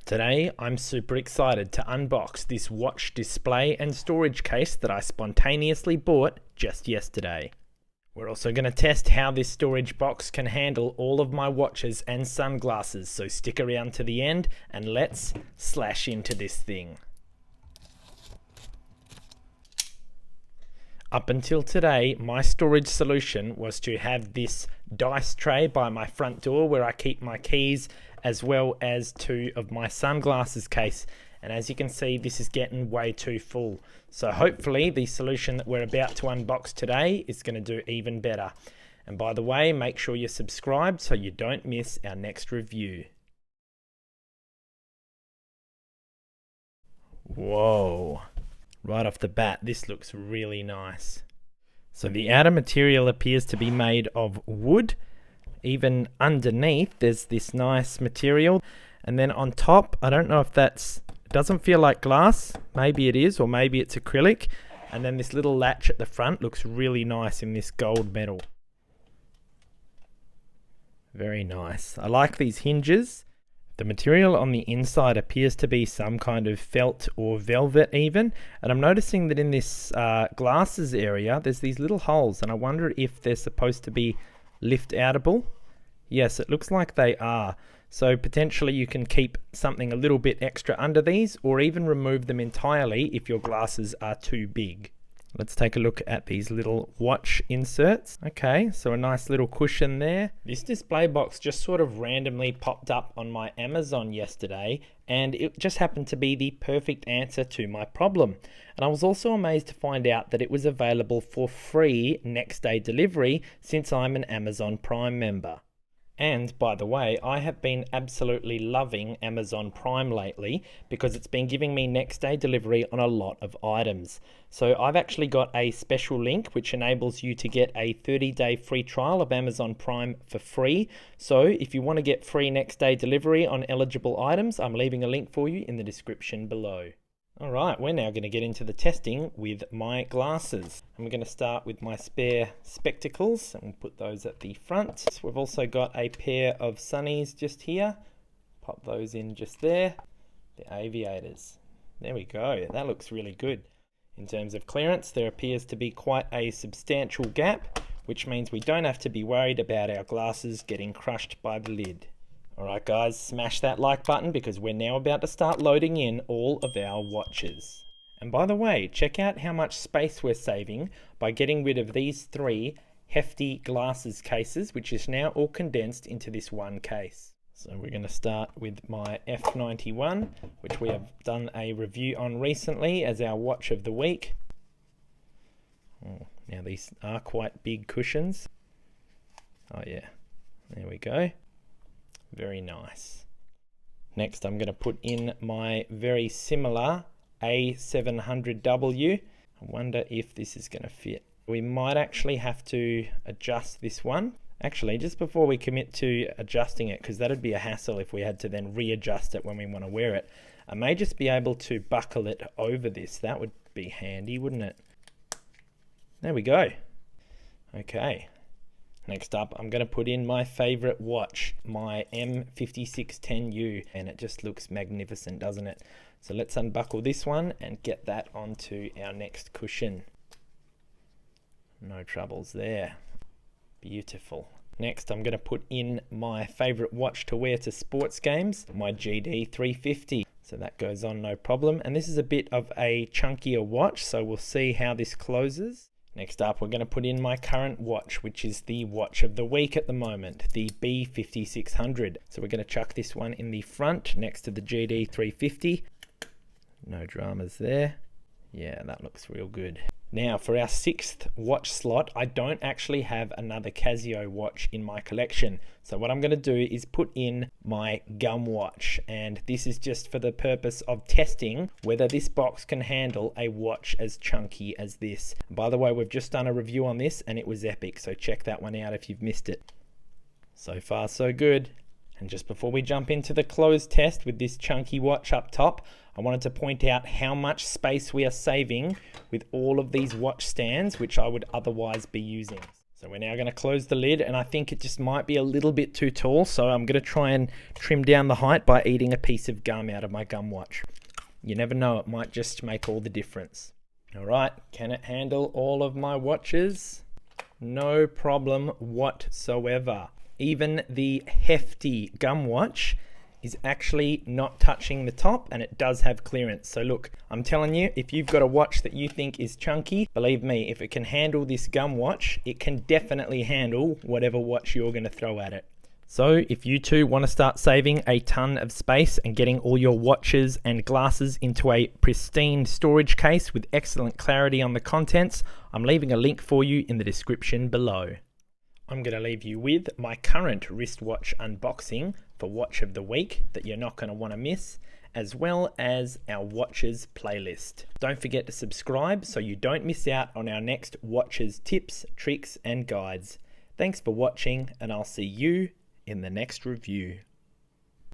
Today, I'm super excited to unbox this watch display and storage case that I spontaneously bought just yesterday. We're also going to test how this storage box can handle all of my watches and sunglasses, so stick around to the end and let's slash into this thing. Up until today, my storage solution was to have this dice tray by my front door where I keep my keys, as well as two of my sunglasses case. And as you can see, this is getting way too full. So hopefully the solution that we're about to unbox today is going to do even better. And by the way, make sure you're subscribed so you don't miss our next review. Whoa. Right off the bat, this looks really nice. So the outer material appears to be made of wood. Even underneath, there's this nice material. And then on top, I don't know if it doesn't feel like glass. Maybe it is, or maybe it's acrylic. And then this little latch at the front looks really nice in this gold metal. Very nice. I like these hinges. The material on the inside appears to be some kind of felt or velvet even, and I'm noticing that in this glasses area there's these little holes, and I wonder if they're supposed to be lift outable. Yes, it looks like they are. So potentially you can keep something a little bit extra under these, or even remove them entirely if your glasses are too big. Let's take a look at these little watch inserts. Okay, so a nice little cushion there. This display box just sort of randomly popped up on my Amazon yesterday, and it just happened to be the perfect answer to my problem. And I was also amazed to find out that it was available for free next day delivery since I'm an Amazon Prime member. And by the way, I have been absolutely loving Amazon Prime lately because it's been giving me next day delivery on a lot of items. So I've actually got a special link which enables you to get a 30-day free trial of Amazon Prime for free. So if you want to get free next day delivery on eligible items, I'm leaving a link for you in the description below. Alright, we're now going to get into the testing with my glasses. I'm going to start with my spare spectacles and we'll put those at the front. So we've also got a pair of sunnies just here. Pop those in just there. The aviators. There we go, that looks really good. In terms of clearance, there appears to be quite a substantial gap, which means we don't have to be worried about our glasses getting crushed by the lid. Alright guys, smash that like button because we're now about to start loading in all of our watches. And by the way, check out how much space we're saving by getting rid of these three hefty glasses cases, which is now all condensed into this one case. So we're going to start with my F91, which we have done a review on recently as our watch of the week. Oh, now these are quite big cushions. Oh yeah, there we go. Very nice. Next I'm going to put in my very similar A700W. I wonder if this is going to fit. We might actually have to adjust this one. Actually, just before we commit to adjusting it, because that'd be a hassle if we had to then readjust it when we want to wear it, I may just be able to buckle it over this. That would be handy, wouldn't it? There we go. Okay. Next up, I'm going to put in my favorite watch, my M5610U, and it just looks magnificent, doesn't it? So let's unbuckle this one and get that onto our next cushion. No troubles there. Beautiful. Next, I'm going to put in my favorite watch to wear to sports games, my GD350. So that goes on no problem. And this is a bit of a chunkier watch, so we'll see how this closes. Next up, we're going to put in my current watch, which is the watch of the week at the moment, the B5600. So we're going to chuck this one in the front next to the GD350. No dramas there. Yeah, that looks real good. Now for our sixth watch slot, I don't actually have another Casio watch in my collection. So what I'm going to do is put in my gum watch, and this is just for the purpose of testing whether this box can handle a watch as chunky as this. By the way, we've just done a review on this and it was epic, so check that one out if you've missed it. So far so good. And just before we jump into the close test with this chunky watch up top, I wanted to point out how much space we are saving with all of these watch stands, which I would otherwise be using. So we're now going to close the lid, and I think it just might be a little bit too tall, so I'm going to try and trim down the height by eating a piece of gum out of my gum watch. You never know, it might just make all the difference. All right, can it handle all of my watches? No problem whatsoever. Even the hefty gum watch is actually not touching the top, and it does have clearance. So look, I'm telling you, if you've got a watch that you think is chunky, believe me, if it can handle this gum watch, it can definitely handle whatever watch you're going to throw at it. So if you too want to start saving a ton of space and getting all your watches and glasses into a pristine storage case with excellent clarity on the contents, I'm leaving a link for you in the description below. I'm going to leave you with my current wristwatch unboxing for Watch of the Week that you're not going to want to miss, as well as our watches playlist. Don't forget to subscribe so you don't miss out on our next watches tips, tricks and guides. Thanks for watching, and I'll see you in the next review.